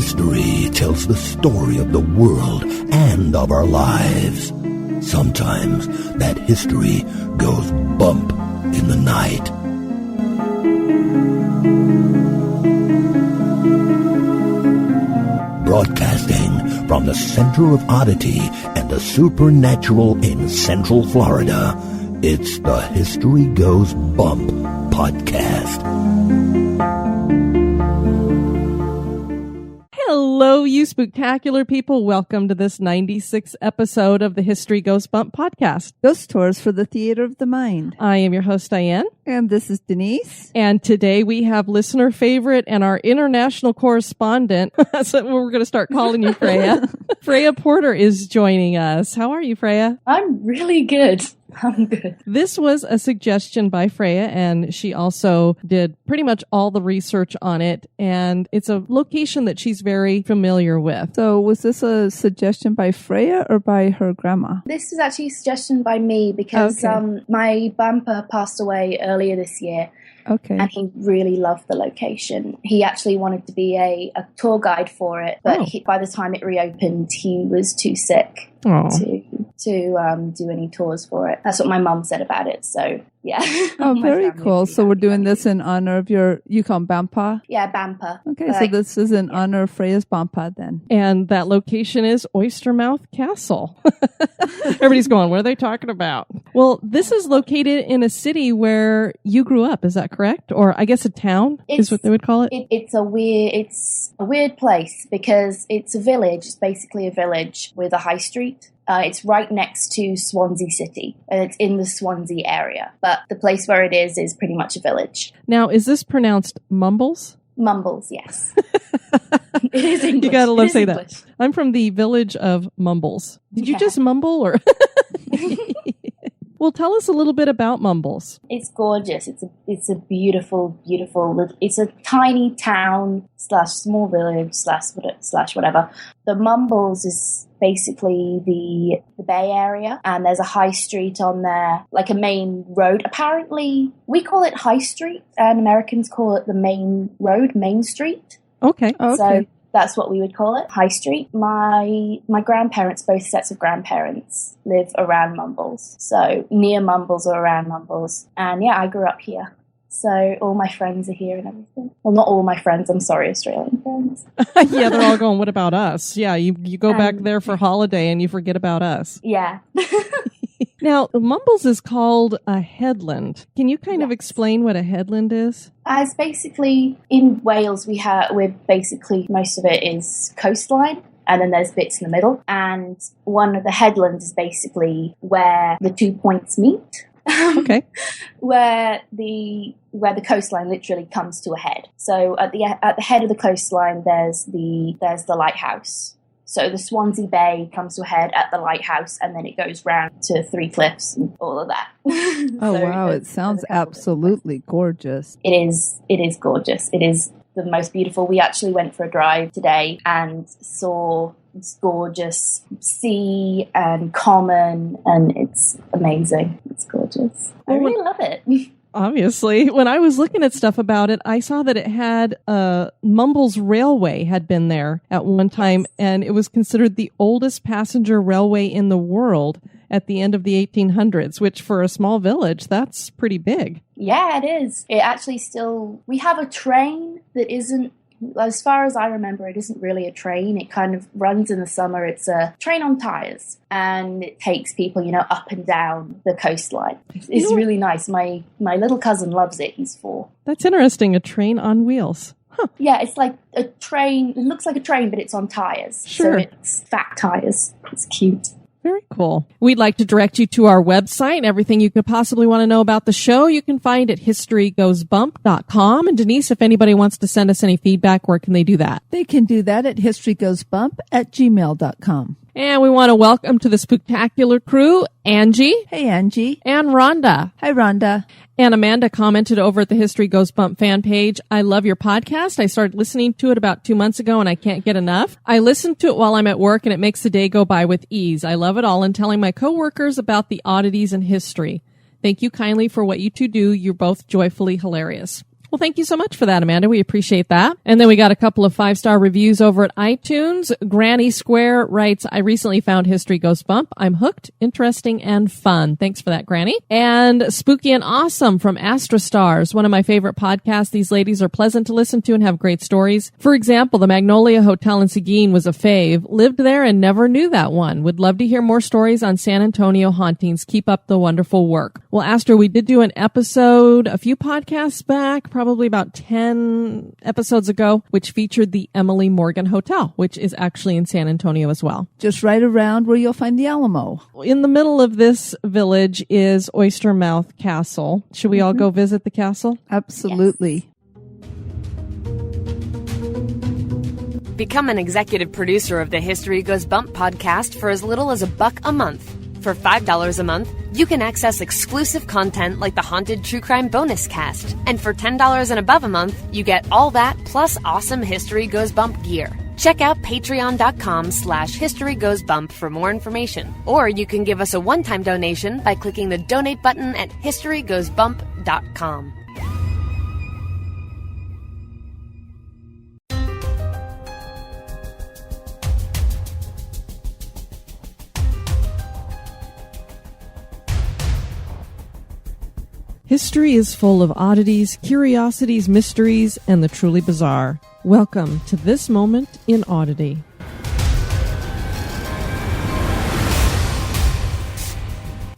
History tells the story of the world and of our lives. Sometimes that history goes bump in the night. Broadcasting from the center of oddity and the supernatural in Central Florida, it's the History Goes Bump podcast. Hello, you spooktacular people. Welcome to this 96th episode of the History Goes Bump podcast. Ghost Tours for the Theater of the Mind. I am your host, Diane. And this is Denise. And today we have listener favorite and our international correspondent. That's what we're going to start calling you, Freya. Freya Porter is joining us. How are you, Freya? I'm really good. I'm good. This was a suggestion by Freya, and she also did pretty much all the research on it, and it's a location that she's very familiar with. So was this a suggestion by Freya or by her grandma? This was actually a suggestion by me because my bumper passed away earlier this year. Okay. And he really loved the location. He actually wanted to be a tour guide for it, but by the time it reopened, he was too sick to do any tours for it. That's what my mum said about it. So yeah. Oh, very cool. So we're doing this in honor of you call him Bampa? Yeah, Bampa. Okay, so this is in honor of Freya's Bampa then. And that location is Oystermouth Castle. Everybody's going, what are they talking about? Well, this is located in a city where you grew up. Is that correct? Or I guess a town is what they would call it? It's a weird place because it's a village. It's basically a village with a high street. It's right next to Swansea City, and it's in the Swansea area. But the place where it is pretty much a village. Now, is this pronounced Mumbles? Mumbles, yes. It is English. You gotta love saying that. I'm from the village of Mumbles. Did you just mumble or? Well, tell us a little bit about Mumbles. It's gorgeous. It's a beautiful, it's a tiny town / small village / whatever. The Mumbles is basically the Bay Area, and there's a high street on there, like a main road. Apparently, we call it High Street, and Americans call it the main road, Main Street. Okay. So that's what we would call it, High Street. My grandparents, both sets of grandparents, live around Mumbles. So near Mumbles or around Mumbles. And yeah, I grew up here. So all my friends are here and everything. Well, not all my friends. I'm sorry, Australian friends. Yeah, they're all going, what about us? Yeah, you go back there for holiday and you forget about us. Yeah. Now, Mumbles is called a headland. Can you kind of explain what a headland is? As basically, in Wales, we're basically, most of it is coastline. And then there's bits in the middle. And one of the headlands is basically where the 2 points meet. Okay. where the coastline literally comes to a head. So at the head of the coastline, there's the lighthouse. So the Swansea Bay comes to a head at the lighthouse, and then it goes round to Three Cliffs and all of that. Oh, wow. It sounds absolutely gorgeous. It is gorgeous. It is the most beautiful. We actually went for a drive today and saw this gorgeous sea and common, and it's amazing. It's gorgeous. I really love it. Obviously, when I was looking at stuff about it, I saw that it had Mumbles Railway had been there at one time, and it was considered the oldest passenger railway in the world at the end of the 1800s, which for a small village, that's pretty big. Yeah, it is. It actually we have a train that isn't, as far as I remember, it isn't really a train. It kind of runs in the summer. It's a train on tires, and it takes people, up and down the coastline. It's really nice. My little cousin loves it. He's 4. That's interesting. A train on wheels. Huh. Yeah, it's like a train. It looks like a train, but it's on tires. Sure. So it's fat tires. It's cute. Very cool. We'd like to direct you to our website. Everything you could possibly want to know about the show, you can find at historygoesbump.com. And Denise, if anybody wants to send us any feedback, where can they do that? They can do that at historygoesbump@gmail.com. And we want to welcome to the spooktacular crew, Angie. Hey, Angie. And Rhonda. Hi, Rhonda. And Amanda commented over at the History Goes Bump fan page, I love your podcast. I started listening to it about 2 months ago and I can't get enough. I listen to it while I'm at work and it makes the day go by with ease. I love it all and telling my coworkers about the oddities in history. Thank you kindly for what you two do. You're both joyfully hilarious. Well, thank you so much for that, Amanda. We appreciate that. And then we got a couple of 5-star reviews over at iTunes. Granny Square writes, I recently found History Goes Bump. I'm hooked, interesting, and fun. Thanks for that, Granny. And Spooky and Awesome from Astra Stars, one of my favorite podcasts. These ladies are pleasant to listen to and have great stories. For example, the Magnolia Hotel in Seguin was a fave. Lived there and never knew that one. Would love to hear more stories on San Antonio hauntings. Keep up the wonderful work. Well, Astra, we did do an episode a few podcasts back, probably about 10 episodes ago, which featured the Emily Morgan Hotel, which is actually in San Antonio as well. Just right around where you'll find the Alamo. In the middle of this village is Oystermouth Castle. Should we all go visit the castle? Absolutely. Become an executive producer of the History Goes Bump podcast for as little as $1 a month. For $5 a month, you can access exclusive content like the Haunted True Crime Bonus Cast. And for $10 and above a month, you get all that plus awesome History Goes Bump gear. Check out patreon.com/historygoesbump for more information. Or you can give us a one-time donation by clicking the donate button at historygoesbump.com. History is full of oddities, curiosities, mysteries, and the truly bizarre. Welcome to this moment in Oddity.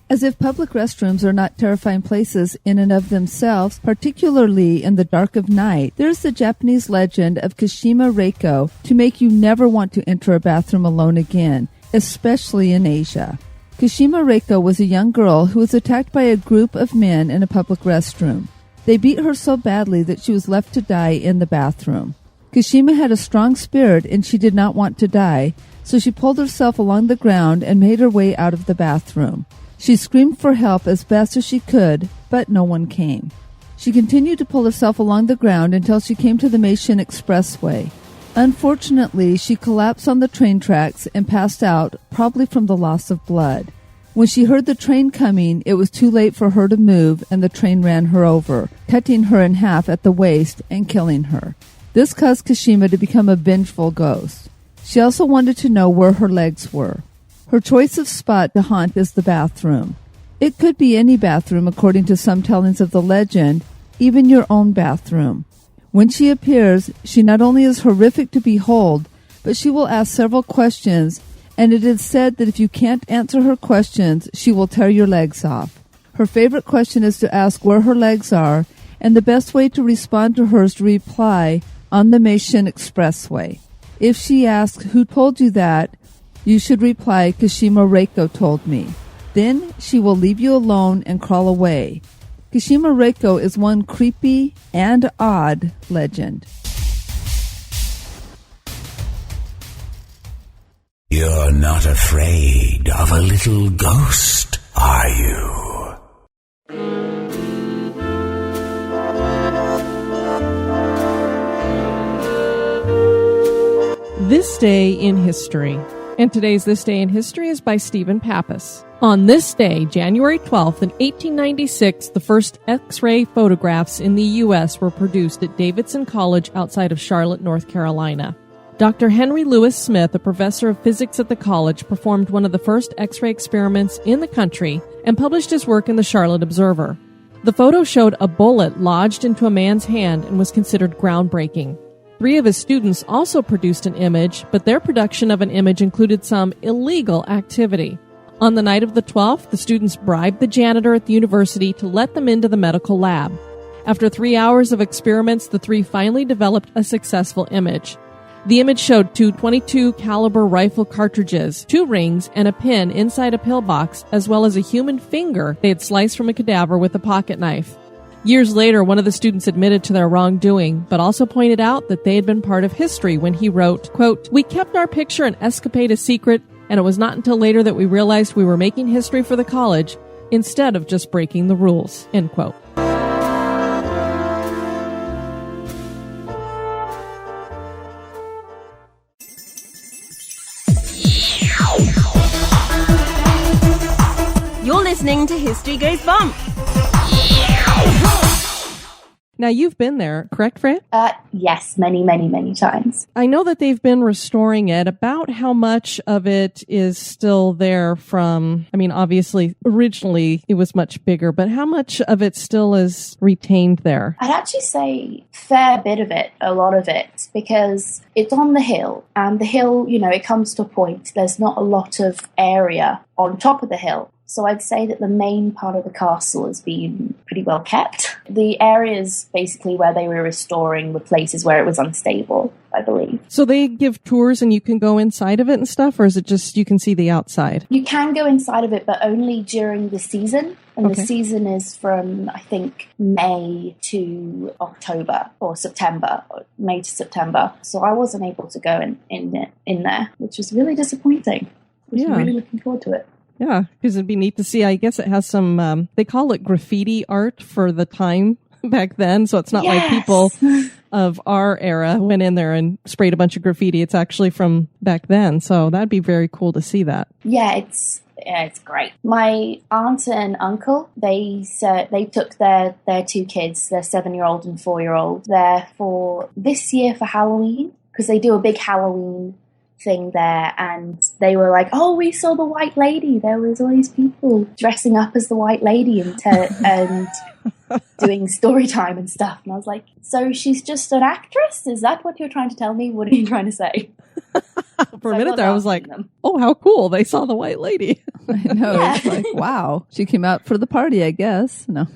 As if public restrooms are not terrifying places in and of themselves, particularly in the dark of night, there's the Japanese legend of Kashima Reiko to make you never want to enter a bathroom alone again, especially in Asia. Kashima Reiko was a young girl who was attacked by a group of men in a public restroom. They beat her so badly that she was left to die in the bathroom. Kashima had a strong spirit and she did not want to die, so she pulled herself along the ground and made her way out of the bathroom. She screamed for help as best as she could, but no one came. She continued to pull herself along the ground until she came to the Meishin Expressway. Unfortunately, she collapsed on the train tracks and passed out, probably from the loss of blood. When she heard the train coming, it was too late for her to move, and the train ran her over, cutting her in half at the waist and killing her. This caused Kashima to become a vengeful ghost. She also wanted to know where her legs were. Her choice of spot to haunt is the bathroom. It could be any bathroom according to some tellings of the legend, even your own bathroom. When she appears, she not only is horrific to behold, but she will ask several questions, and it is said that if you can't answer her questions, she will tear your legs off. Her favorite question is to ask where her legs are, and the best way to respond to her is to reply, on the Meishin Expressway. If she asks, who told you that, you should reply, Kashima Reiko told me. Then she will leave you alone and crawl away. Kashima Reiko is one creepy and odd legend. You're not afraid of a little ghost, are you? This Day in History. And today's This Day in History is by Stephen Pappas. On this day, January 12th, in 1896, the first X-ray photographs in the U.S. were produced at Davidson College outside of Charlotte, North Carolina. Dr. Henry Lewis Smith, a professor of physics at the college, performed one of the first X-ray experiments in the country and published his work in the Charlotte Observer. The photo showed a bullet lodged into a man's hand and was considered groundbreaking. 3 of his students also produced an image, but their production of an image included some illegal activity. On the night of the 12th, the students bribed the janitor at the university to let them into the medical lab. After 3 hours of experiments, the 3 finally developed a successful image. The image showed 2 .22 caliber rifle cartridges, 2 rings, and a pin inside a pillbox, as well as a human finger they had sliced from a cadaver with a pocket knife. Years later, one of the students admitted to their wrongdoing, but also pointed out that they had been part of history when he wrote, quote, "We kept our picture and escapade a secret, and it was not until later that we realized we were making history for the college instead of just breaking the rules," end quote. You're listening to History Goes Bump. Now, you've been there, correct, Freya? Yes, many, many, many times. I know that they've been restoring it. About how much of it is still there from, I mean, obviously, originally it was much bigger, but how much of it still is retained there? I'd actually say fair bit of it, a lot of it, because it's on the hill, and the hill, you know, it comes to a point. There's not a lot of area on top of the hill. So I'd say that the main part of the castle has been pretty well kept. The areas basically where they were restoring were places where it was unstable, I believe. So they give tours and you can go inside of it and stuff, or is it just you can see the outside? You can go inside of it, but only during the season. And the season is from, I think, May to October or September, or May to September. So I wasn't able to go in there, which was really disappointing. I was really looking forward to it. Yeah, because it'd be neat to see. I guess it has some, they call it graffiti art for the time back then. So it's not like people of our era went in there and sprayed a bunch of graffiti. It's actually from back then. So that'd be very cool to see that. Yeah, it's great. My aunt and uncle, they took their two kids, their 7-year-old and 4-year-old, there for this year for Halloween, because they do a big Halloween thing there, and they were like, oh, we saw the White Lady. There was all these people dressing up as the White Lady and doing story time and stuff. And I was like, so she's just an actress? Is that what you're trying to tell me? What are you trying to say? For a minute there, I was like, oh, how cool. They saw the White Lady. I know. It's like, wow. She came out for the party, I guess. No.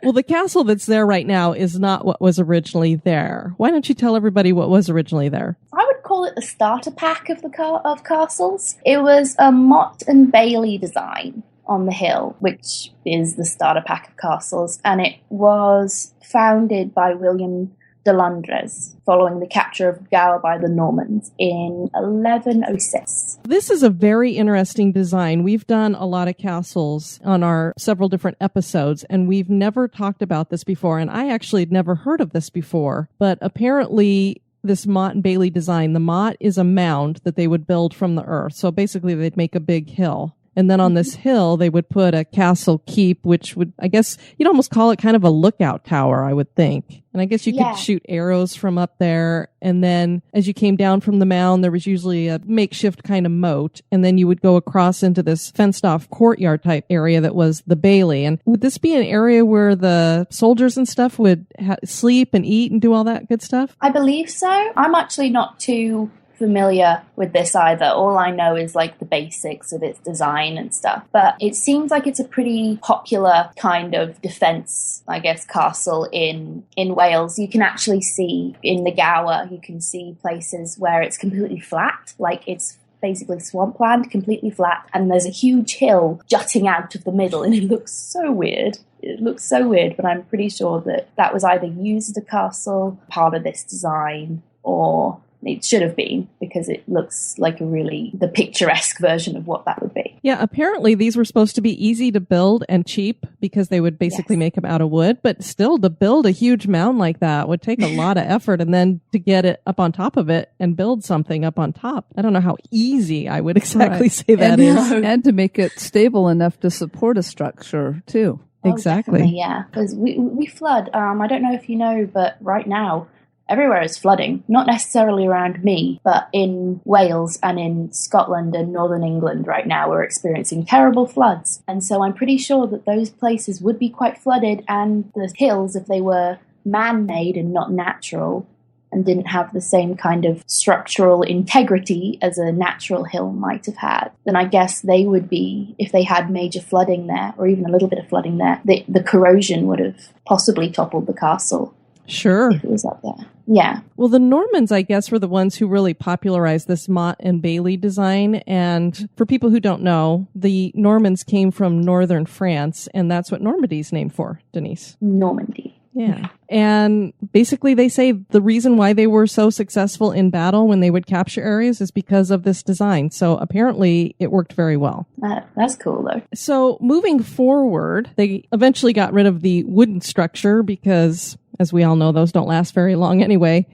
Well, the castle that's there right now is not what was originally there. Why don't you tell everybody what was originally there? I would call it the starter pack of of castles. It was a Mott and Bailey design on the hill, which is the starter pack of castles, and it was founded by William de Londres following the capture of Gower by the Normans in 1106. This is a very interesting design. We've done a lot of castles on our several different episodes, and we've never talked about this before, and I actually had never heard of this before, but apparently this Mott and Bailey design, the Mott is a mound that they would build from the earth. So basically they'd make a big hill. And then on this hill, they would put a castle keep, which would, I guess, you'd almost call it kind of a lookout tower, I would think. And I guess you could shoot arrows from up there. And then as you came down from the mound, there was usually a makeshift kind of moat. And then you would go across into this fenced off courtyard type area that was the Bailey. And would this be an area where the soldiers and stuff would sleep and eat and do all that good stuff? I believe so. I'm actually not too familiar with this either. All I know is like the basics of its design and stuff. But it seems like it's a pretty popular kind of defense, I guess, castle in Wales. You can actually see in the Gower, you can see places where it's completely flat, like it's basically swampland, completely flat, and there's a huge hill jutting out of the middle, and it looks so weird. It looks so weird, but I'm pretty sure that was either used as a castle, part of this design, or it should have been, because it looks like the picturesque version of what that would be. Yeah, apparently these were supposed to be easy to build and cheap because they would basically make them out of wood. But still, to build a huge mound like that would take a lot of effort. And then to get it up on top of it and build something up on top. I don't know how easy I would exactly say that is. And to make it stable enough to support a structure, too. Exactly. Yeah, because we flood. I don't know if you know, but right now, everywhere is flooding, not necessarily around me, but in Wales and in Scotland and northern England right now we're experiencing terrible floods. And so I'm pretty sure that those places would be quite flooded, and the hills, if they were man-made and not natural and didn't have the same kind of structural integrity as a natural hill might have had, then I guess they would be, if they had major flooding there, or even a little bit of flooding there, the corrosion would have possibly toppled the castle. Sure. If it was up there. Yeah. Well, the Normans, I guess, were the ones who really popularized this Mott and Bailey design. And for people who don't know, the Normans came from northern France, and that's what Normandy's named for, Denise. Normandy. Yeah. And basically they say the reason why they were so successful in battle when they would capture areas is because of this design. So apparently it worked very well. That's cool, though. So moving forward, they eventually got rid of the wooden structure because as we all know, those don't last very long anyway.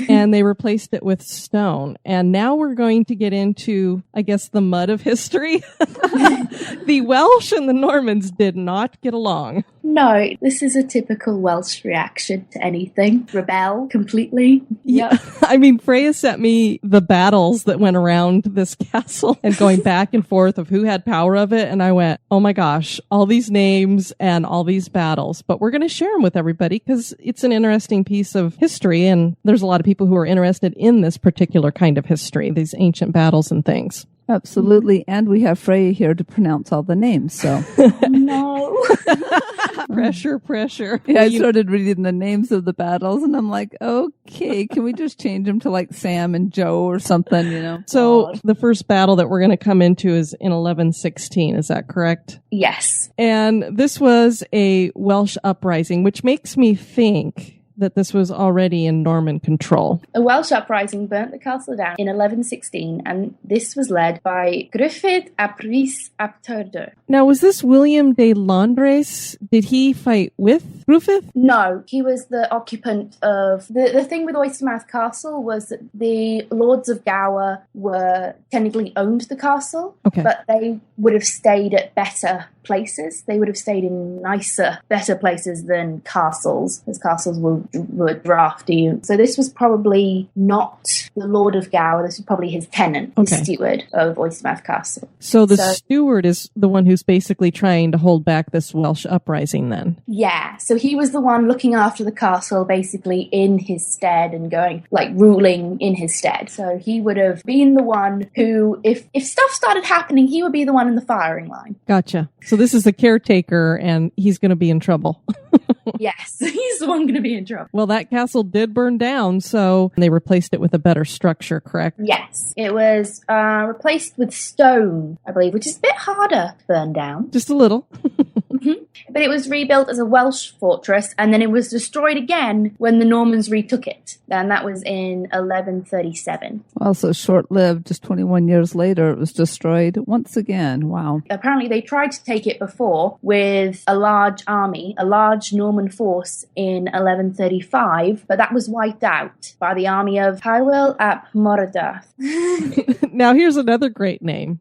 And they replaced it with stone. And now we're going to get into, I guess, the mud of history. The Welsh and the Normans did not get along. No, this is a typical Welsh reaction to anything. Rebel completely. Yeah. I mean, Freya sent me the battles that went around this castle and going back and forth of who had power of it. And I went, oh my gosh, all these names and all these battles. But we're going to share them with everybody because it's an interesting piece of history. And there's a lot of people who are interested in this particular kind of history, these ancient battles and things. Absolutely. And we have Freya here to pronounce all the names. So No. Pressure. yeah, I started reading the names of the battles and I'm like, okay, can we just change them to like Sam and Joe or something, you know? So the first battle that we're going to come into is in 1116. Is that correct? Yes. And this was a Welsh uprising, which makes me think that this was already in Norman control. A Welsh uprising burnt the castle down in 1116, and this was led by Gruffydd ap Rhys ap Turdur. Now, was this William de Londres? Did he fight with Gruffydd? No, he was the occupant of... The thing with Oystermouth Castle was that the Lords of Gower were technically owned the castle, Okay. but they would have stayed at better places. They would have stayed in nicer, better places than castles, because castles were drafty. So this was probably not the Lord of Gower. This was probably his tenant, the steward of Oystermouth Castle. So the steward is the one who's basically trying to hold back this Welsh uprising then? Yeah, so he was the one looking after the castle basically in his stead and going, like, ruling in his stead. So he would have been the one who, if stuff started happening, he would be the one in the firing line. Gotcha. So this is the caretaker and he's going to be in trouble. Yes, he's the one going to be in trouble. Well, that castle did burn down, so they replaced it with a better structure, correct? Yes, it was replaced with stone, I believe, which is a bit harder to burn down. Just a little. But it was rebuilt as a Welsh fortress, and then it was destroyed again when the Normans retook it. And that was in 1137. Also short-lived, just 21 years later, it was destroyed once again. Wow. Apparently they tried to take it before with a large army, a large Norman force in 1135, but that was wiped out by the army of Hywel ap Moradath. Now here's another great name.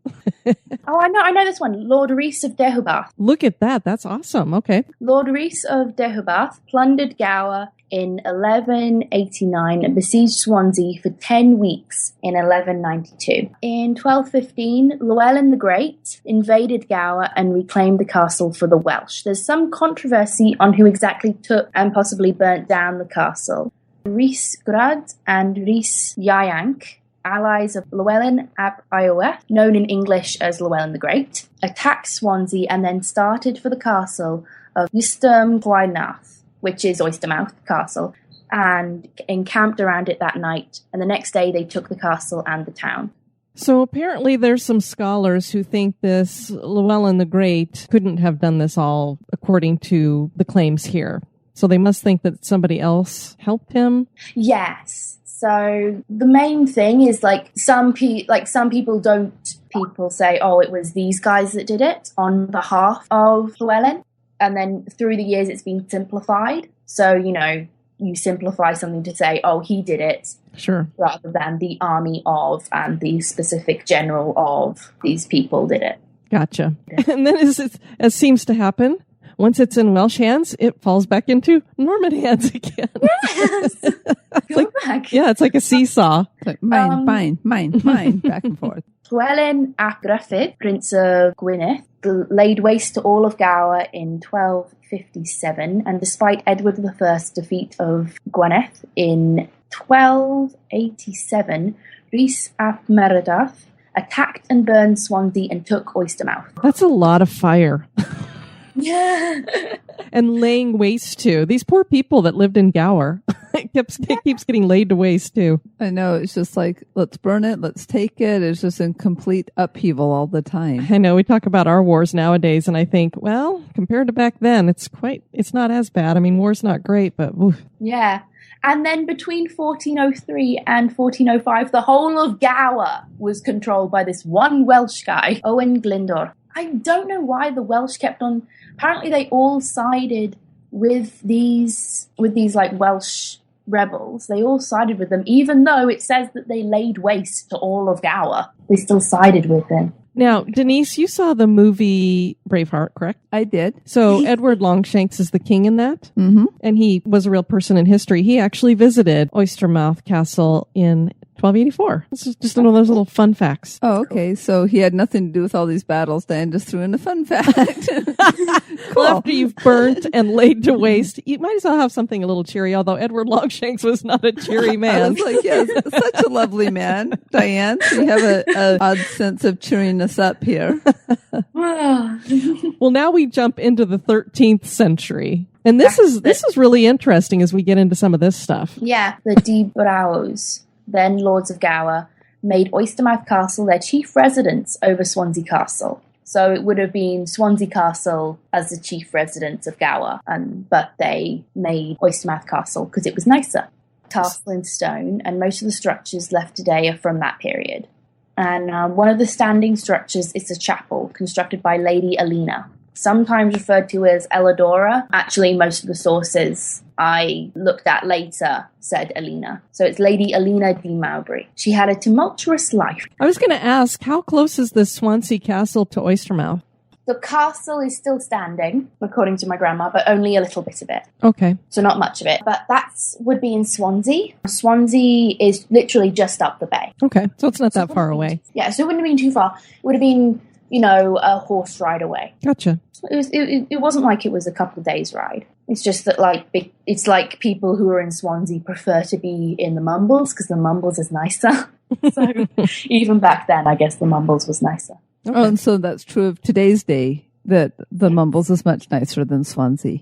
Oh, I know this one. Lord Rhys of Deheubarth. Look at that. That's awesome. Okay. Lord Rhys of Deheubarth plundered Gower in 1189 and besieged Swansea for 10 weeks in 1192. In 1215, Llewellyn the Great invaded Gower and reclaimed the castle for the Welsh. There's some controversy on who exactly took and possibly burnt down the castle. Rhys Grad and Rhys Ieuanc, allies of Llewellyn ap Iorwerth, known in English as Llewellyn the Great, attacked Swansea and then started for the castle of Oystermouth, which is Oystermouth Castle, and encamped around it that night. And the next day they took the castle and the town. So apparently there's some scholars who think this Llewellyn the Great couldn't have done this all according to the claims here. So they must think that somebody else helped him. Yes. So the main thing is, like, some people say, oh, it was these guys that did it on behalf of Llewellyn. And then through the years, it's been simplified. So, you know, you simplify something to say, oh, he did it. Sure. Rather than the army of and the specific general of these people did it. Gotcha. And then as seems to happen, once it's in Welsh hands, it falls back into Norman hands again. Yes! Go back. Yeah, it's like a seesaw. Like mine, back and forth. Llewellyn ap Gruffydd, Prince of Gwynedd, laid waste to all of Gower in 1257, and despite Edward I's defeat of Gwynedd in 1287, Rhys ap Moradath attacked and burned Swansea and took Oystermouth. That's a lot of fire. Yeah. And laying waste to these poor people that lived in Gower. It keeps getting laid to waste too. I know. It's just like, let's burn it. Let's take it. It's just in complete upheaval all the time. I know we talk about our wars nowadays and I think, well, compared to back then, it's not as bad. I mean, war's not great, but oof. Yeah. And then between 1403 and 1405, the whole of Gower was controlled by this one Welsh guy, Owen Glyndwr. I don't know why the Welsh kept on... Apparently they all sided with these like Welsh rebels. They all sided with them, even though it says that they laid waste to all of Gower. They still sided with them. Now, Denise, you saw the movie Braveheart, correct? I did. So Edward Longshanks is the king in that, and he was a real person in history. He actually visited Oystermouth Castle in 1284. This is just one of those little fun facts. Oh, okay. So he had nothing to do with all these battles. Diane just threw in a fun fact. Cool. Well, after you've burnt and laid to waste, you might as well have something a little cheery, although Edward Longshanks was not a cheery I man. was like, yes, such a lovely man, Diane. So you have an odd sense of cheering us up here. Well, now we jump into the 13th century. And this is really interesting as we get into some of this stuff. Yeah, the De Brouws, then Lords of Gower, made Oystermouth Castle their chief residence over Swansea Castle. So it would have been Swansea Castle as the chief residence of Gower, but they made Oystermouth Castle because it was nicer. Castle in stone, and most of the structures left today are from that period. And one of the standing structures is a chapel constructed by Lady Alina, sometimes referred to as Elidora. Actually, most of the sources I looked at later said Alina. So it's Lady Alina de Mowbray. She had a tumultuous life. I was going to ask, how close is this Swansea Castle to Oystermouth? The castle is still standing, according to my grandma, but only a little bit of it. Okay. So not much of it. But that would be in Swansea. Swansea is literally just up the bay. Okay. So it's not that far away. Yeah, so it wouldn't have been too far. It would have been, a horse ride away. Gotcha. It wasn't like it was a couple of days' ride. It's just that, it's like people who are in Swansea prefer to be in the Mumbles because the Mumbles is nicer. So even back then, I guess the Mumbles was nicer. Okay. Oh, and so that's true of today's day, that the Mumbles is much nicer than Swansea.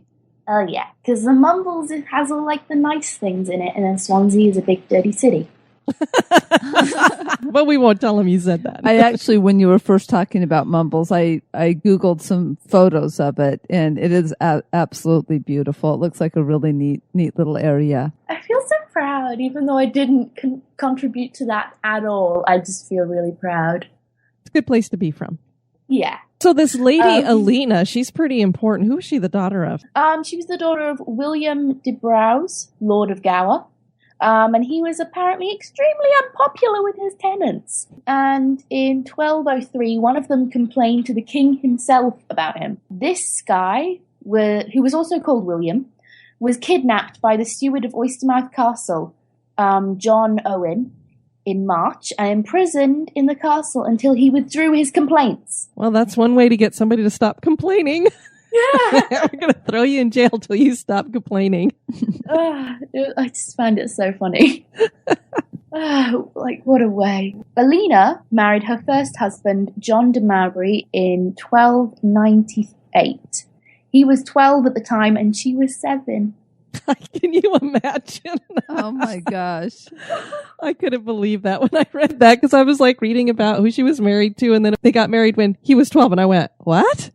Oh, yeah, because the Mumbles, it has all, the nice things in it, and then Swansea is a big, dirty city. But we won't tell him you said that. I actually, when you were first talking about Mumbles, I Googled some photos of it, and it is absolutely beautiful. It looks like a really neat little area. I feel so proud, even though I didn't contribute to that at all. I just feel really proud. It's a good place to be from. Yeah. So this lady, Alina, she's pretty important. Who is she the daughter of? She was the daughter of William de Brouws, Lord of Gower. And he was apparently extremely unpopular with his tenants. And in 1203, one of them complained to the king himself about him. This guy, who was also called William, was kidnapped by the steward of Oystermouth Castle, John Owen, in March, and imprisoned in the castle until he withdrew his complaints. Well, that's one way to get somebody to stop complaining. Yeah. We're going to throw you in jail till you stop complaining. I just find it so funny. What a way. Alina married her first husband, John de Mowbray, in 1298. He was 12 at the time, and she was 7. Can you imagine? Oh my gosh. I couldn't believe that when I read that, because I was reading about who she was married to, and then they got married when he was 12, and I went, what?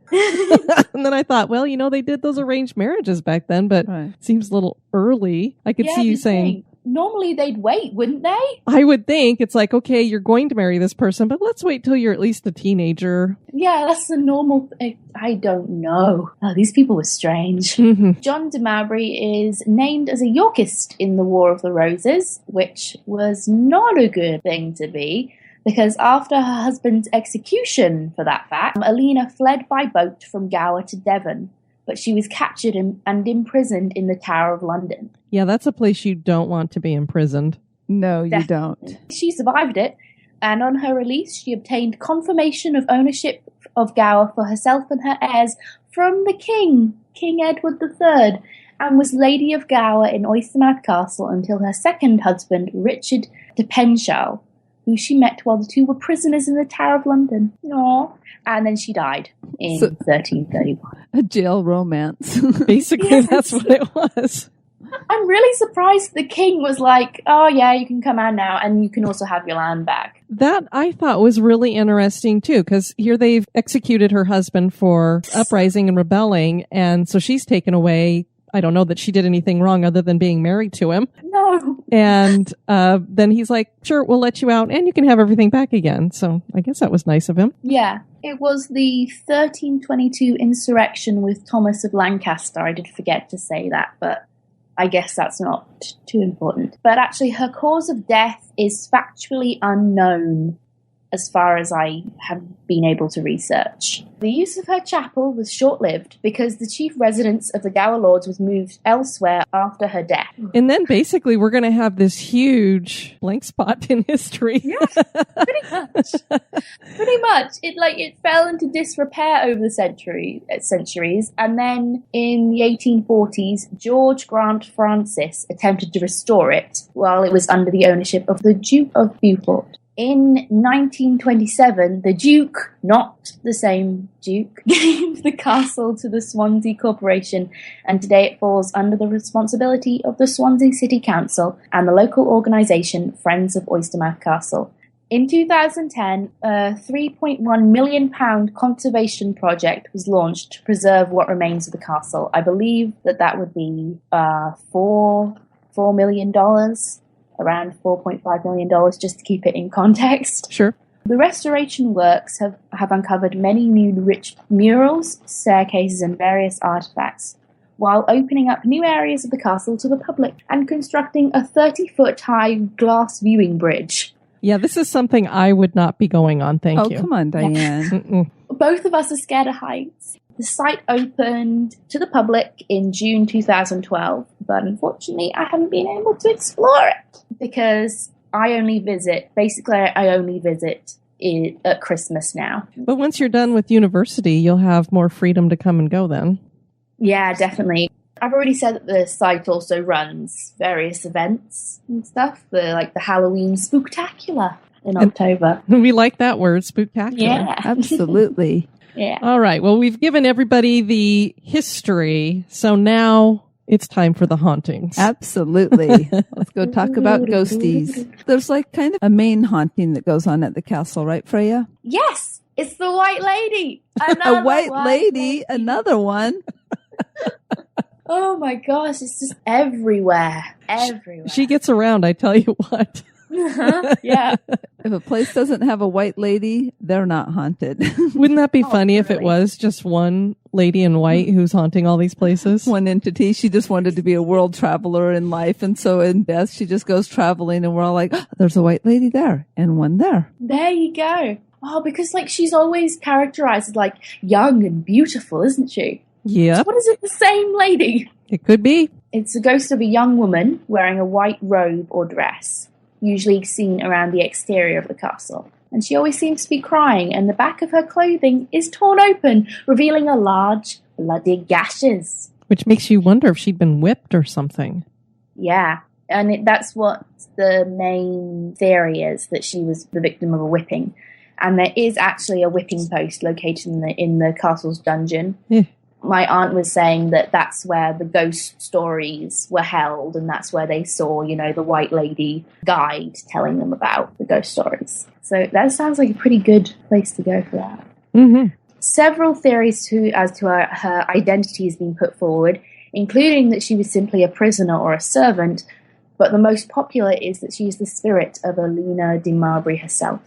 And then I thought, well, they did those arranged marriages back then, but It seems a little early. I could see you saying, normally they'd wait, wouldn't they? I would think it's okay, you're going to marry this person, but let's wait till you're at least a teenager. Yeah, that's the normal thing. I don't know. Oh, these people were strange. Mm-hmm. John de Mowbray is named as a Yorkist in the War of the Roses, which was not a good thing to be, because after her husband's execution for that fact, Alina fled by boat from Gower to Devon, but she was captured and imprisoned in the Tower of London. Yeah, that's a place you don't want to be imprisoned. No, you Definitely. don't. She survived it, and on her release, she obtained confirmation of ownership of Gower for herself and her heirs from the king, King Edward III, and was Lady of Gower in Oystermouth Castle until her second husband, Richard de Penshaw, who she met while the two were prisoners in the Tower of London. Aww. And then she died in 1331. A jail romance. Basically, Yes. That's what it was. I'm really surprised the king was like, oh yeah, you can come out now, and you can also have your land back. That I thought was really interesting too, because here they've executed her husband for uprising and rebelling, and so she's taken away. I don't know that she did anything wrong other than being married to him. No. And then he's like, sure, we'll let you out and you can have everything back again. So I guess that was nice of him. Yeah. It was the 1322 insurrection with Thomas of Lancaster. I did forget to say that, but I guess that's not too important. But actually, her cause of death is factually unknown as far as I have been able to research. The use of her chapel was short-lived because the chief residence of the Gower Lords was moved elsewhere after her death. And then basically we're going to have this huge blank spot in history. Yeah, pretty much. Pretty much. It fell into disrepair over the centuries, and then in the 1840s, George Grant Francis attempted to restore it while it was under the ownership of the Duke of Beaufort. In 1927, the Duke, not the same Duke, gave the castle to the Swansea Corporation, and today it falls under the responsibility of the Swansea City Council and the local organisation Friends of Oystermouth Castle. In 2010, a £3.1 million conservation project was launched to preserve what remains of the castle. I believe that would be $4 million. Around $4.5 million, just to keep it in context. Sure. The restoration works have uncovered many new rich murals, staircases, and various artifacts, while opening up new areas of the castle to the public and constructing a 30-foot-high glass viewing bridge. Yeah, this is something I would not be going on, thank you. Oh, come on, Diane. Both of us are scared of heights. The site opened to the public in June 2012, but unfortunately I haven't been able to explore it because I only visit it at Christmas now. But once you're done with university, you'll have more freedom to come and go then. Yeah, definitely. I've already said that the site also runs various events and stuff, the Halloween Spooktacular in October. We like that word, spooktacular. Yeah. Absolutely. Yeah. All right. Well, we've given everybody the history, so now it's time for the hauntings. Absolutely. Let's go talk about ghosties. There's kind of a main haunting that goes on at the castle, right, Freya? Yes, it's the White Lady. A white lady, another one. Oh my gosh, it's just everywhere. Everywhere. She gets around, I tell you what. Yeah. If a place doesn't have a white lady, they're not haunted. Wouldn't that be funny if it was just one lady in white who's haunting all these places? One entity. She just wanted to be a world traveler in life. And so in death, she just goes traveling and we're all like, oh, there's a white lady there and one there. There you go. Oh, because she's always characterized as young and beautiful, isn't she? Yep. So what is it, the same lady? It could be. It's the ghost of a young woman wearing a white robe or dress, usually seen around the exterior of the castle. And she always seems to be crying, and the back of her clothing is torn open, revealing a large, bloody gashes. Which makes you wonder if she'd been whipped or something. Yeah, and that's what the main theory is, that she was the victim of a whipping. And there is actually a whipping post located in the castle's dungeon. Yeah. My aunt was saying that that's where the ghost stories were held, and that's where they saw, the White Lady guide telling them about the ghost stories. So that sounds like a pretty good place to go for that. Mm-hmm. Several theories as to her identity has been put forward, including that she was simply a prisoner or a servant, but the most popular is that she is the spirit of Alina de Marbury herself.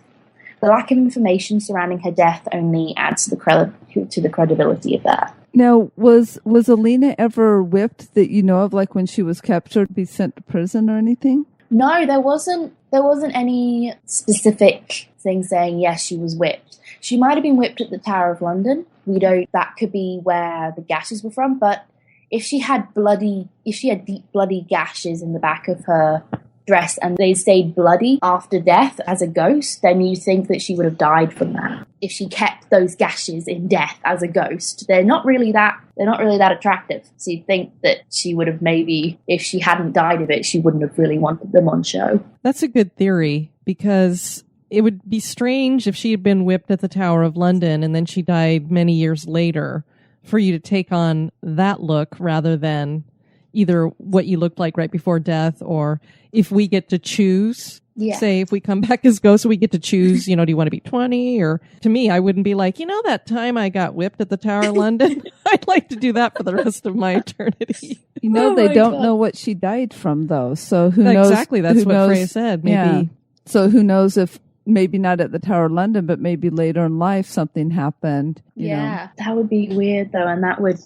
The lack of information surrounding her death only adds to the credibility of that. Now, was Alina ever whipped that you know of, when she was captured, be sent to prison or anything? No, there wasn't any specific thing saying, yes, she was whipped. She might have been whipped at the Tower of London. That could be where the gashes were from, but if she had deep bloody gashes in the back of her dress and they stayed bloody after death as a ghost, then you think that she would have died from that. If she kept those gashes in death as a ghost, they're not really that attractive. So you'd think that she would have maybe, if she hadn't died of it, she wouldn't have really wanted them on show. That's a good theory, because it would be strange if she had been whipped at the Tower of London and then she died many years later for you to take on that look rather than either what you looked like right before death, or if we get to choose Yeah. Say if we come back as ghosts, we get to choose, do you want to be 20? Or to me, I wouldn't be like, that time I got whipped at the Tower of London? I'd like to do that for the rest of my eternity. They don't know what she died from, though. So who knows? Exactly. That's what Freya said. Maybe. Yeah. So who knows if maybe not at the Tower of London, but maybe later in life something happened. You know? That would be weird, though. And that would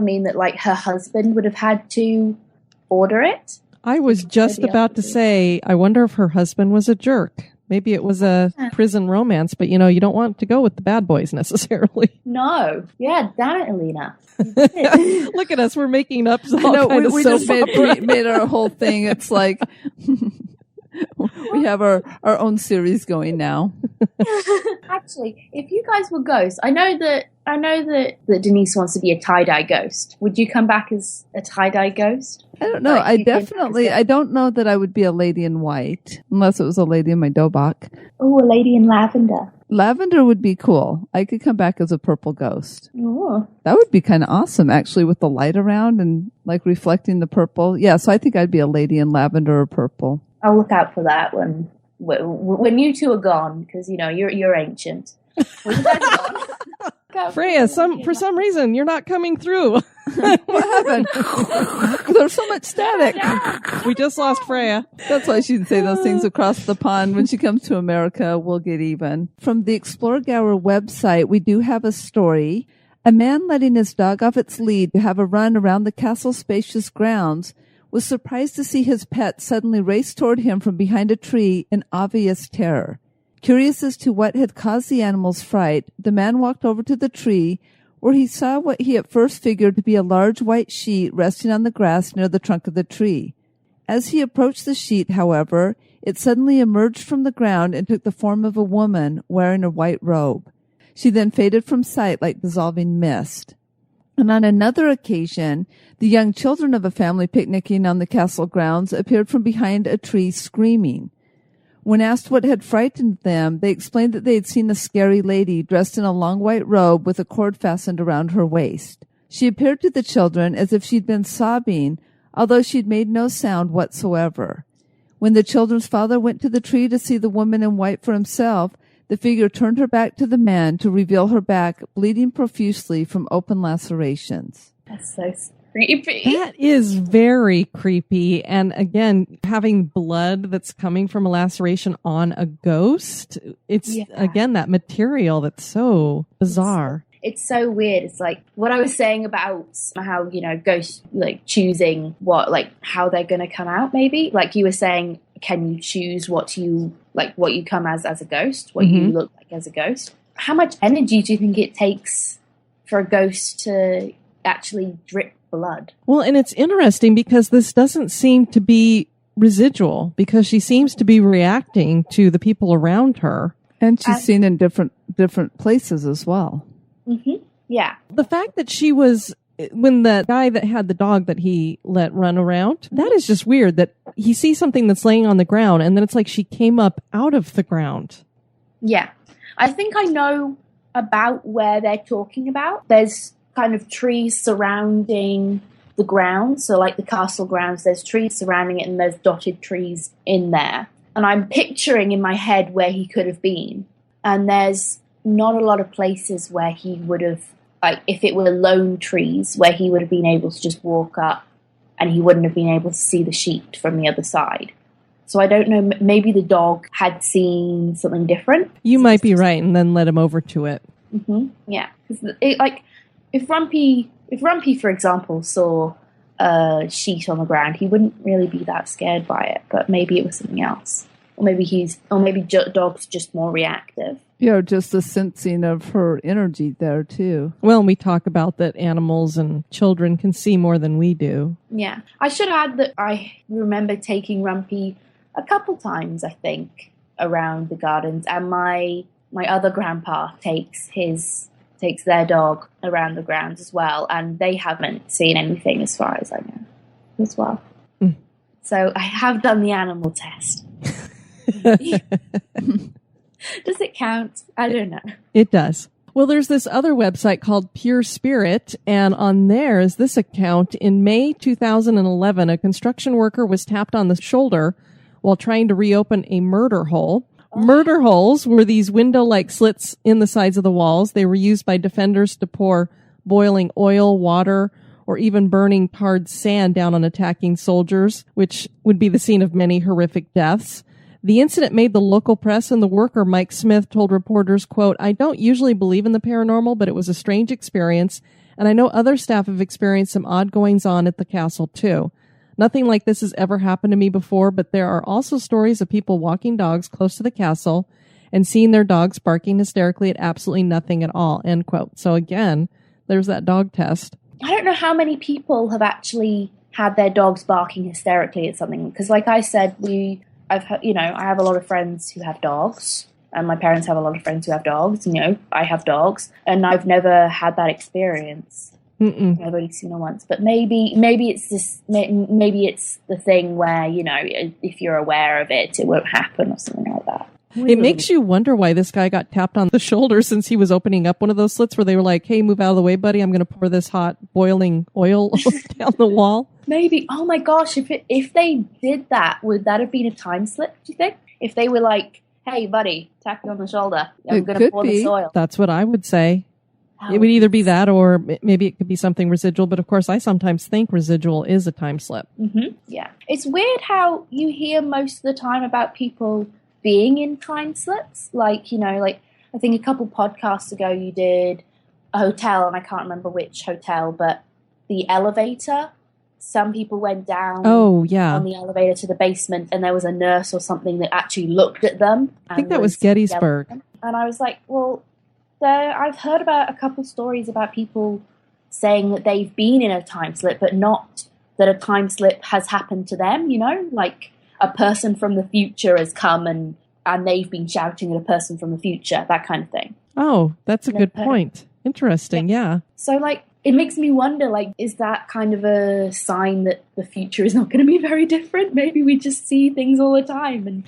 mean that, like, her husband would have had to order it. I was just about to say, I wonder if her husband was a jerk. Maybe it was a prison romance, but you don't want to go with the bad boys necessarily. No. Yeah, damn it, Alina. Look at us, we're making up we just made our whole thing. It's like we have our own series going now. Actually, if you guys were ghosts, I know that Denise wants to be a tie-dye ghost. Would you come back as a tie-dye ghost? I don't know. I don't know that I would be a lady in white, unless it was a lady in my dobok. Oh, a lady in lavender. Lavender would be cool. I could come back as a purple ghost. Oh. That would be kind of awesome, actually, with the light around and like reflecting the purple. Yeah, so I think I'd be a lady in lavender or purple. I'll look out for that when you two are gone, because you're ancient. When you guys are gone. Freya, for some reason you're not coming through. What happened? There's so much static. We just lost Freya. That's why she didn't say those things across the pond. When she comes to America, we'll get even. From the Explore Gower website, we do have a story. A man letting his dog off its lead to have a run around the castle's spacious grounds was surprised to see his pet suddenly race toward him from behind a tree in obvious terror. Curious as to what had caused the animal's fright, the man walked over to the tree, where he saw what he at first figured to be a large white sheet resting on the grass near the trunk of the tree. As he approached the sheet, however, it suddenly emerged from the ground and took the form of a woman wearing a white robe. She then faded from sight like dissolving mist. And on another occasion, the young children of a family picnicking on the castle grounds appeared from behind a tree screaming. When asked what had frightened them, they explained that they had seen a scary lady dressed in a long white robe with a cord fastened around her waist. She appeared to the children as if she'd been sobbing, although she'd made no sound whatsoever. When the children's father went to the tree to see the woman in white for himself, the figure turned her back to the man to reveal her back, bleeding profusely from open lacerations. That's so creepy. That is very creepy. And again, having blood that's coming from a laceration on a ghost, it's, again, that material that's so bizarre. It's so weird. It's like what I was saying about how, ghosts like choosing how they're going to come out, maybe. Like you were saying, can you choose what you come as a ghost, what you look like as a ghost? How much energy do you think it takes for a ghost to actually drip blood? Well, and it's interesting because this doesn't seem to be residual, because she seems to be reacting to the people around her. And she's seen in different places as well. Mm-hmm. Yeah. The fact that she was, when the guy that had the dog that he let run around, that is just weird that he sees something that's laying on the ground and then it's like she came up out of the ground. Yeah. I think I know about where they're talking about. There's kind of trees surrounding the grounds. So like the castle grounds, there's trees surrounding it and there's dotted trees in there. And I'm picturing in my head where he could have been. And there's not a lot of places where he would have, like if it were lone trees, where he would have been able to just walk up and he wouldn't have been able to see the sheet from the other side. So I don't know, maybe the dog had seen something different. You might be right, and then let him over to it. Mm-hmm. Yeah. If Rumpy, for example, saw a sheet on the ground, he wouldn't really be that scared by it, but maybe it was something else. Or maybe dog's just more reactive. Yeah, just the sensing of her energy there, too. Well, we talk about that animals and children can see more than we do. Yeah. I should add that I remember taking Rumpy a couple times, I think, around the gardens. And my other grandpa takes their dog around the grounds as well. And they haven't seen anything as far as I know as well. Mm. So I have done the animal test. Does it count? I don't know. It does. Well, there's this other website called Pure Spirit, and on there is this account. In May 2011, a construction worker was tapped on the shoulder while trying to reopen a murder hole. Murder holes were these window-like slits in the sides of the walls. They were used by defenders to pour boiling oil, water, or even burning tarred sand down on attacking soldiers, which would be the scene of many horrific deaths. The incident made the local press, and the worker, Mike Smith, told reporters, quote, "I don't usually believe in the paranormal, but it was a strange experience, and I know other staff have experienced some odd goings-on at the castle, too. Nothing like this has ever happened to me before, but there are also stories of people walking dogs close to the castle and seeing their dogs barking hysterically at absolutely nothing at all," end quote. So again, there's that dog test. I don't know how many people have actually had their dogs barking hysterically at something. Because like I said, I have a lot of friends who have dogs, and my parents have a lot of friends who have dogs. I have dogs, and I've never had that experience. I've only seen it once, but maybe it's this. Maybe it's the thing where if you're aware of it, it won't happen or something like that. It makes you wonder why this guy got tapped on the shoulder since he was opening up one of those slits where they were like, "Hey, move out of the way, buddy. I'm going to pour this hot boiling oil down the wall." Maybe. Oh my gosh! If they did that, would that have been a time slip? Do you think? If they were like, "Hey, buddy, tap you on the shoulder. I'm going to pour this oil." That's what I would say. It would either be that or maybe it could be something residual. But of course, I sometimes think residual is a time slip. Mm-hmm. Yeah. It's weird how you hear most of the time about people being in time slips. Like I think a couple podcasts ago you did a hotel, and I can't remember which hotel, but the elevator, some people went down on the elevator to the basement, and there was a nurse or something that actually looked at them. I think that was Gettysburg. And I was like, well, I've heard about a couple stories about people saying that they've been in a time slip, but not that a time slip has happened to them, like a person from the future has come and they've been shouting at a person from the future, that kind of thing. Oh, that's a good point. Interesting, yeah. So, it makes me wonder, is that kind of a sign that the future is not going to be very different? Maybe we just see things all the time and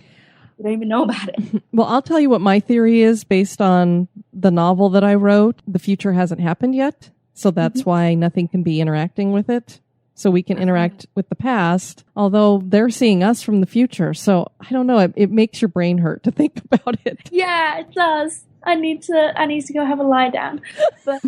we don't even know about it. Well, I'll tell you what my theory is based on the novel that I wrote. The future hasn't happened yet, so that's why nothing can be interacting with it. So we can interact with the past, although they're seeing us from the future. So I don't know. It makes your brain hurt to think about it. Yeah, it does. I need to go have a lie down. But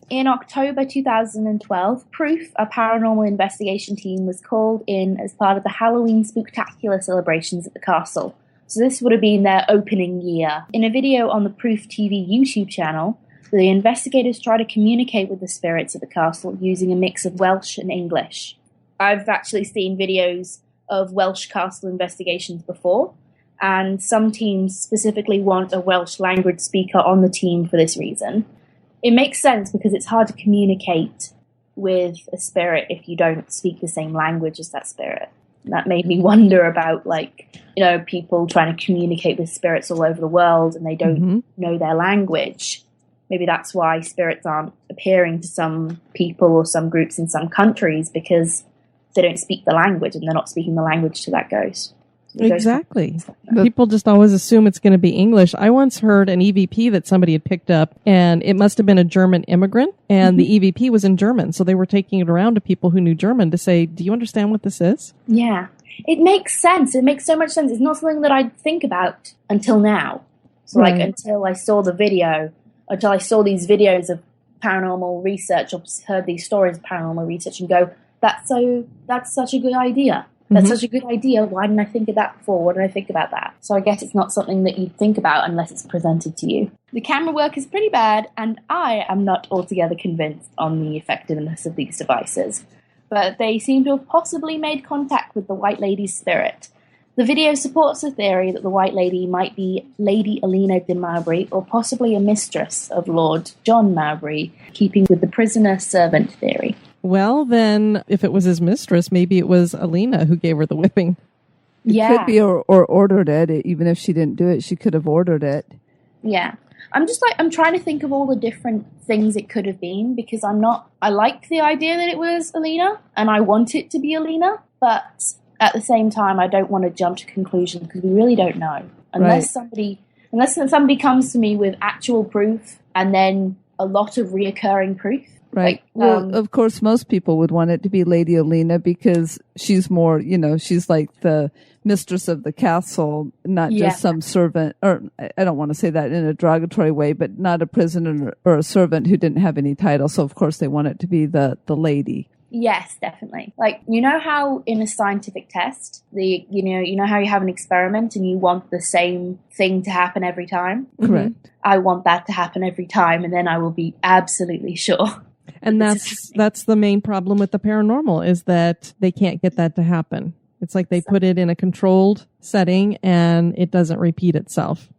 in October 2012, Proof, a paranormal investigation team, was called in as part of the Halloween Spooktacular celebrations at the castle. So this would have been their opening year. In a video on the Proof TV YouTube channel, the investigators try to communicate with the spirits at the castle using a mix of Welsh and English. I've actually seen videos of Welsh castle investigations before, and some teams specifically want a Welsh language speaker on the team for this reason. It makes sense because it's hard to communicate with a spirit if you don't speak the same language as that spirit. And that made me wonder about, people trying to communicate with spirits all over the world and they don't know their language. Maybe that's why spirits aren't appearing to some people or some groups in some countries, because they don't speak the language and they're not speaking the language to that ghost. Exactly. People just always assume it's going to be English. I once heard an EVP that somebody had picked up, and it must have been a German immigrant, and the EVP was in German. So they were taking it around to people who knew German to say, "Do you understand what this is?" Yeah. It makes sense. It makes so much sense. It's not something that I'd think about until now. So until I saw the video, until I saw these videos of paranormal research or heard these stories of paranormal research and go, that's such a good idea. That's such a good idea. Why didn't I think of that before? What did I think about that? So I guess it's not something that you'd think about unless it's presented to you. The camera work is pretty bad, and I am not altogether convinced on the effectiveness of these devices. But they seem to have possibly made contact with the White Lady's spirit. The video supports the theory that the White Lady might be Lady Alina de Mowbray, or possibly a mistress of Lord John Mowbray, keeping with the prisoner-servant theory. Well, then, if it was his mistress, maybe it was Alina who gave her the whipping. It could be or ordered it. Even if she didn't do it, she could have ordered it. Yeah. I'm trying to think of all the different things it could have been, because I like the idea that it was Alina, and I want it to be Alina, but at the same time, I don't want to jump to conclusions because we really don't know. Unless somebody comes to me with actual proof and then a lot of reoccurring proof, Right. Well, of course, most people would want it to be Lady Alina because she's more, she's like the mistress of the castle, not just some servant, or I don't want to say that in a derogatory way, but not a prisoner or a servant who didn't have any title. So, of course, they want it to be the lady. Yes, definitely. Like, you know how in a scientific test, you know how you have an experiment and you want the same thing to happen every time? Correct. Mm-hmm. I want that to happen every time, and then I will be absolutely sure. And that's the main problem with the paranormal, is that they can't get that to happen. It's like they put it in a controlled setting and it doesn't repeat itself.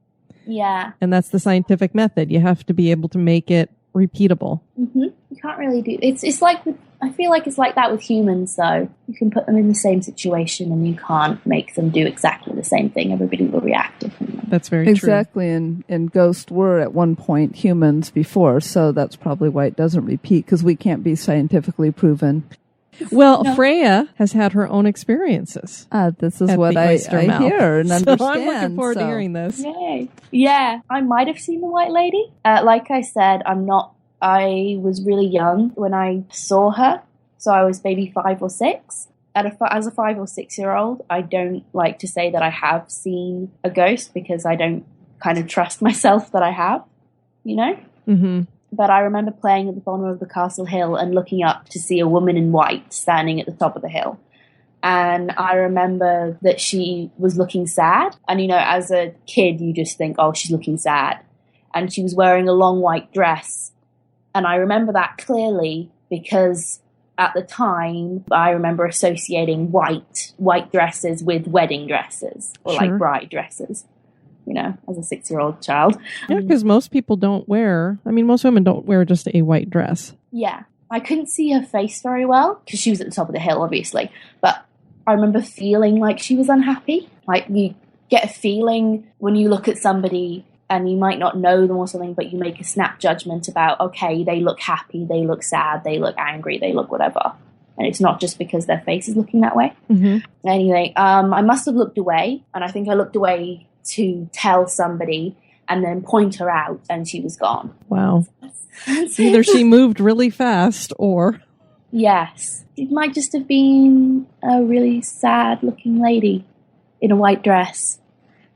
Yeah. And that's the scientific method. You have to be able to make it repeatable. Mm-hmm. You can't really do it's like I feel like it's like that with humans, though. You can put them in the same situation and you can't make them do exactly the same thing. Everybody will react differently. That's very true. Exactly. And ghosts were at one point humans before, so that's probably why it doesn't repeat, because we can't be scientifically proven. Well, no. Freya has had her own experiences. This is what I hear and understand. So I'm looking forward to hearing this. Yay. Yeah, I might have seen the White Lady. Like I said, I was really young when I saw her, so I was maybe 5 or 6. As a 5 or 6 year old, I don't like to say that I have seen a ghost because I don't kind of trust myself that I have, Mm-hmm. But I remember playing at the bottom of the castle hill and looking up to see a woman in white standing at the top of the hill. And I remember that she was looking sad. And, as a kid, you just think, oh, she's looking sad. And she was wearing a long white dress. And I remember that clearly because at the time, I remember associating white dresses with wedding dresses or like bride dresses. As a 6-year-old child. Yeah, because most women don't wear just a white dress. Yeah. I couldn't see her face very well because she was at the top of the hill, obviously. But I remember feeling like she was unhappy. Like, you get a feeling when you look at somebody and you might not know them or something, but you make a snap judgment about, okay, they look happy, they look sad, they look angry, they look whatever. And it's not just because their face is looking that way. Mm-hmm. Anyway, I must have looked away, and I think I looked away to tell somebody and then point her out, and she was gone. Wow. Either she moved really fast or... Yes. It might just have been a really sad-looking lady in a white dress.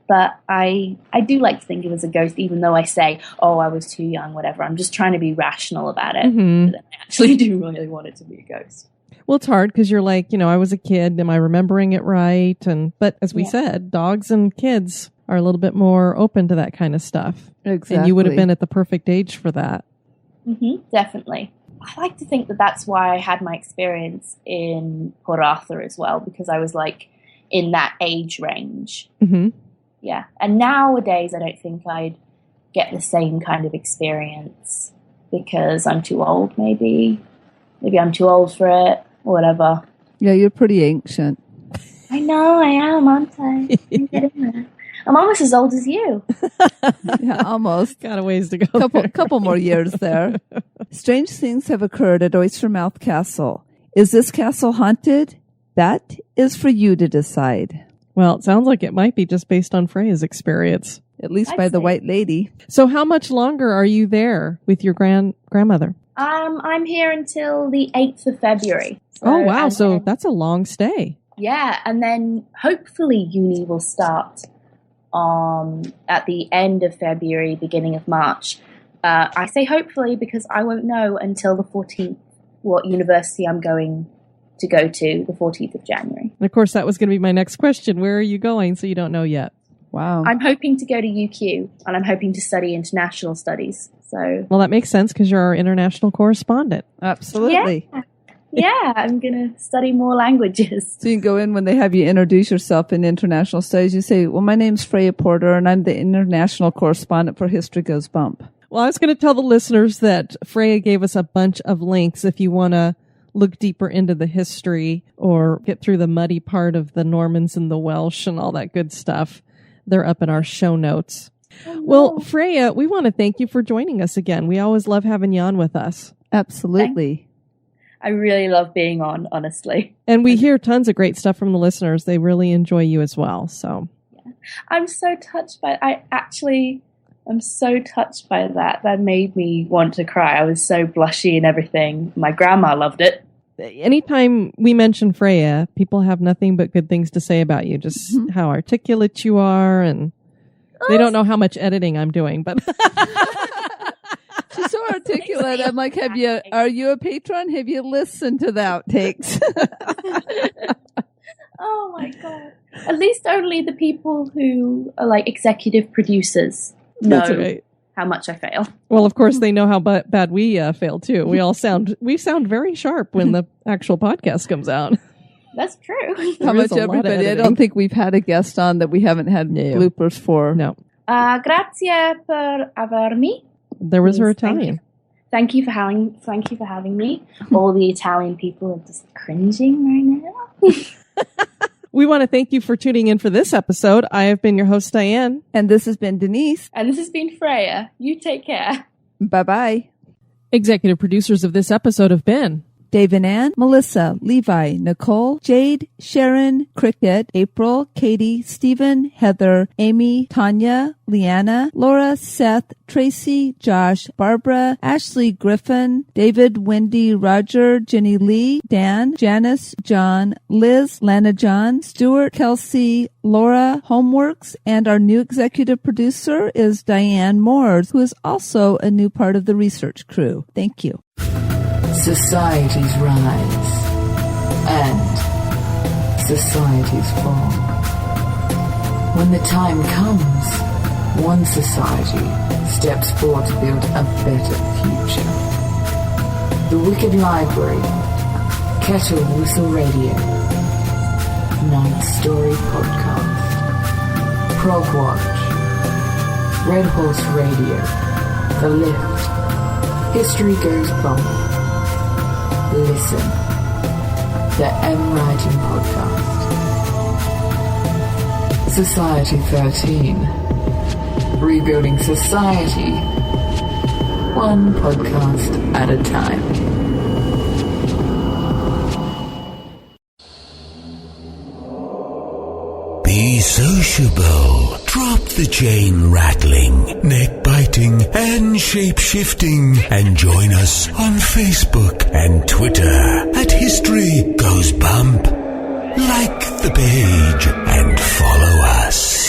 But I do like to think it was a ghost, even though I say, oh, I was too young, whatever. I'm just trying to be rational about it. Mm-hmm. But I actually do really want it to be a ghost. Well, it's hard because you're like, I was a kid. Am I remembering it right? But as we said, dogs and kids are a little bit more open to that kind of stuff. Exactly. And you would have been at the perfect age for that. Mm-hmm, definitely. I like to think that that's why I had my experience in Port Arthur as well, because I was like in that age range. Mm-hmm. Yeah. And nowadays, I don't think I'd get the same kind of experience because I'm too old, maybe. Maybe I'm too old for it, or whatever. Yeah, you're pretty ancient. I know, I am, aren't I? I'm getting there. I'm almost as old as you. Yeah, almost. Got a ways to go. Couple more years there. Strange things have occurred at Oystermouth Castle. Is this castle haunted? That is for you to decide. Well, it sounds like it might be just based on Freya's experience. At least by the White Lady. So how much longer are you there with your grandmother? I'm here until the 8th of February. So, oh, wow. So that's a long stay. Yeah. And then hopefully uni will start at the end of February, beginning of March. I say hopefully because I won't know until the 14th what university I'm going to go to, the 14th of January. And of course, that was going to be my next question. Where are you going? So you don't know yet. Wow. I'm hoping to go to UQ, and I'm hoping to study international studies. So, well, that makes sense because you're our international correspondent. Absolutely. Yeah, I'm going to study more languages. So you can go in when they have you introduce yourself in international studies. You say, well, my name's Freya Porter, and I'm the international correspondent for History Goes Bump. Well, I was going to tell the listeners that Freya gave us a bunch of links if you want to look deeper into the history or get through the muddy part of the Normans and the Welsh and all that good stuff. They're up in our show notes. Oh, no. Well, Freya, we want to thank you for joining us again. We always love having you on with us. Absolutely. I really love being on, honestly. And we hear tons of great stuff from the listeners. They really enjoy you as well. So, yeah. I'm so touched by it. I'm so touched by that. That made me want to cry. I was so blushy and everything. My grandma loved it. Anytime we mention Freya, people have nothing but good things to say about you. Just how articulate you are, and they don't know how much editing I'm doing, but she's so articulate. I'm like, are you a patron? Have you listened to the outtakes? Oh my God. At least only the people who are like executive producers know how much I fail. Well, of course, they know how bad we fail too. We sound very sharp when the actual podcast comes out. That's true. How much everybody? I don't think we've had a guest on that we haven't had bloopers for. No. Grazie per avermi. There was her Italian. Thank you for having me. All the Italian people are just cringing right now. We want to thank you for tuning in for this episode. I have been your host, Diane. And this has been Denise. And this has been Freya. You take care. Bye-bye. Executive producers of this episode have been Dave and Ann, Melissa, Levi, Nicole, Jade, Sharon, Cricket, April, Katie, Stephen, Heather, Amy, Tanya, Leanna, Laura, Seth, Tracy, Josh, Barbara, Ashley Griffin, David, Wendy, Roger, Jenny Lee, Dan, Janice, John, Liz, Lana John, Stuart, Kelsey, Laura, Homeworks, and our new executive producer is Diane Moores, who is also a new part of the research crew. Thank you. Societies rise and societies fall. When the time comes, one society steps forward to build a better future. The Wicked Library, Kettle Whistle Radio, Night Story Podcast, Prog Watch, Red Horse Radio, The Lift, History Goes Bump. Listen, the M Writing Podcast. Society 13. Rebuilding society, one podcast at a time. Be sociable. Drop the chain rattling, neck biting, and shape shifting, and join us on Facebook and Twitter at History Goes Bump. Like the page and follow us.